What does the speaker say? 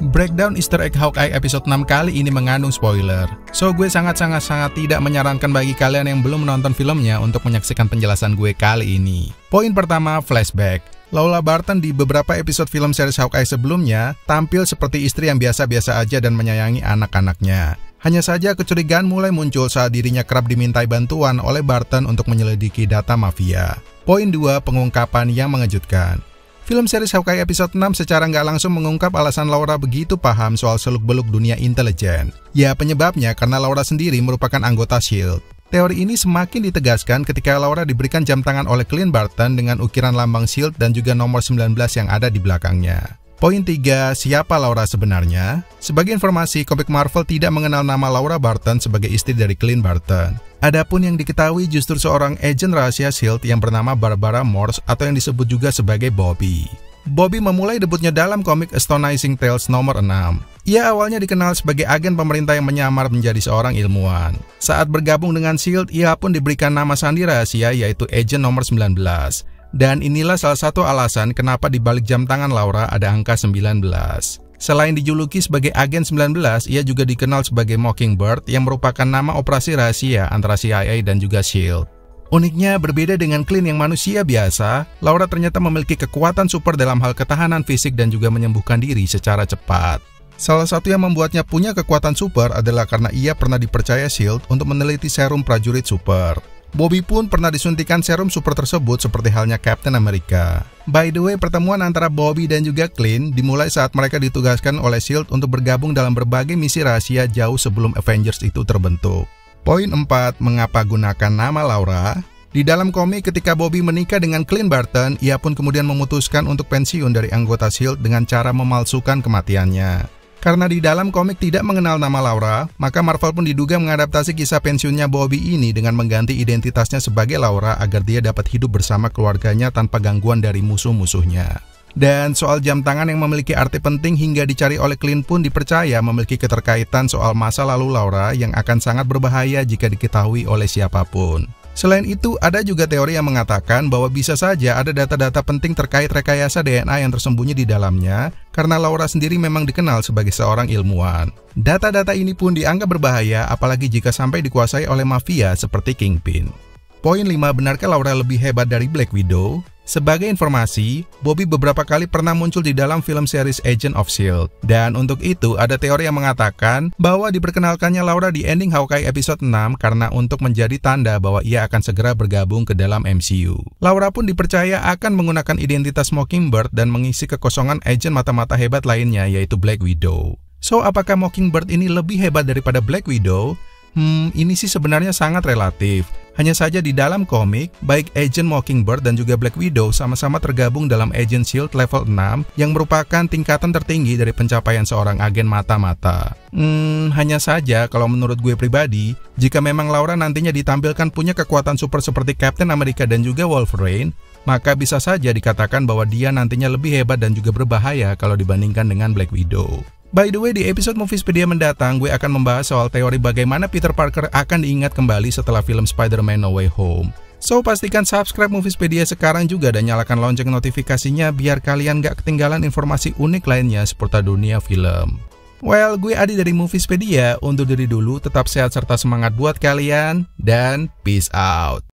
Breakdown Easter egg Hawkeye episode 6 kali ini mengandung spoiler. So gue sangat tidak menyarankan bagi kalian yang belum menonton filmnya untuk menyaksikan penjelasan gue kali ini. Poin pertama, flashback. Laura Barton di beberapa episode film series Hawkeye sebelumnya tampil seperti istri yang biasa-biasa aja dan menyayangi anak-anaknya. Hanya saja kecurigaan mulai muncul saat dirinya kerap dimintai bantuan oleh Barton untuk menyelidiki data mafia. Poin 2, pengungkapan yang mengejutkan. Film series Hawkeye episode 6 secara nggak langsung mengungkap alasan Laura begitu paham soal seluk-beluk dunia intelijen. Ya, penyebabnya karena Laura sendiri merupakan anggota S.H.I.E.L.D. Teori ini semakin ditegaskan ketika Laura diberikan jam tangan oleh Clint Barton dengan ukiran lambang S.H.I.E.L.D. dan juga nomor 19 yang ada di belakangnya. Poin 3, siapa Laura sebenarnya? Sebagai informasi, komik Marvel tidak mengenal nama Laura Barton sebagai istri dari Clint Barton. Adapun yang diketahui justru seorang agen rahasia S.H.I.E.L.D. yang bernama Barbara Morse atau yang disebut juga sebagai Bobby. Bobby memulai debutnya dalam komik Astonishing Tales nomor 6. Ia awalnya dikenal sebagai agen pemerintah yang menyamar menjadi seorang ilmuwan. Saat bergabung dengan S.H.I.E.L.D., ia pun diberikan nama sandi rahasia yaitu Agent nomor 19. Dan inilah salah satu alasan kenapa di balik jam tangan Laura ada angka 19. Selain dijuluki sebagai agen 19, ia juga dikenal sebagai Mockingbird yang merupakan nama operasi rahasia antara CIA dan juga S.H.I.E.L.D. Uniknya, berbeda dengan Clint yang manusia biasa, Laura ternyata memiliki kekuatan super dalam hal ketahanan fisik dan juga menyembuhkan diri secara cepat. Salah satu yang membuatnya punya kekuatan super adalah karena ia pernah dipercaya S.H.I.E.L.D. untuk meneliti serum prajurit super. Bobby pun pernah disuntikan serum super tersebut seperti halnya Captain America. By the way, pertemuan antara Bobby dan juga Clint dimulai saat mereka ditugaskan oleh S.H.I.E.L.D. untuk bergabung dalam berbagai misi rahasia jauh sebelum Avengers itu terbentuk. Poin 4, mengapa gunakan nama Laura? Di dalam komik ketika Bobby menikah dengan Clint Barton, ia pun kemudian memutuskan untuk pensiun dari anggota S.H.I.E.L.D. dengan cara memalsukan kematiannya. Karena di dalam komik tidak mengenal nama Laura, maka Marvel pun diduga mengadaptasi kisah pensiunnya Bobby ini dengan mengganti identitasnya sebagai Laura agar dia dapat hidup bersama keluarganya tanpa gangguan dari musuh-musuhnya. Dan soal jam tangan yang memiliki arti penting hingga dicari oleh Clint pun dipercaya memiliki keterkaitan soal masa lalu Laura yang akan sangat berbahaya jika diketahui oleh siapapun. Selain itu, ada juga teori yang mengatakan bahwa bisa saja ada data-data penting terkait rekayasa DNA yang tersembunyi di dalamnya, karena Laura sendiri memang dikenal sebagai seorang ilmuwan. Data-data ini pun dianggap berbahaya, apalagi jika sampai dikuasai oleh mafia seperti Kingpin. Poin 5, benarkah Laura lebih hebat dari Black Widow? Sebagai informasi, Bobby beberapa kali pernah muncul di dalam film series Agent of S.H.I.E.L.D. Dan untuk itu, ada teori yang mengatakan bahwa diperkenalkannya Laura di ending Hawkeye episode 6 karena untuk menjadi tanda bahwa ia akan segera bergabung ke dalam MCU. Laura pun dipercaya akan menggunakan identitas Mockingbird dan mengisi kekosongan agen mata-mata hebat lainnya yaitu Black Widow. So, apakah Mockingbird ini lebih hebat daripada Black Widow? Ini sih sebenarnya sangat relatif. Hanya saja di dalam komik, baik Agent Mockingbird dan juga Black Widow sama-sama tergabung dalam Agent S.H.I.E.L.D. level 6 yang merupakan tingkatan tertinggi dari pencapaian seorang agen mata-mata. Hanya saja kalau menurut gue pribadi, jika memang Laura nantinya ditampilkan punya kekuatan super seperti Captain America dan juga Wolverine, maka bisa saja dikatakan bahwa dia nantinya lebih hebat dan juga berbahaya kalau dibandingkan dengan Black Widow. By the way, di episode Moviespedia mendatang, gue akan membahas soal teori bagaimana Peter Parker akan diingat kembali setelah film Spider-Man No Way Home. So, pastikan subscribe Moviespedia sekarang juga dan nyalakan lonceng notifikasinya biar kalian gak ketinggalan informasi unik lainnya seputar dunia film. Well, gue Adi dari Moviespedia, undur diri dulu, tetap sehat serta semangat buat kalian, dan peace out.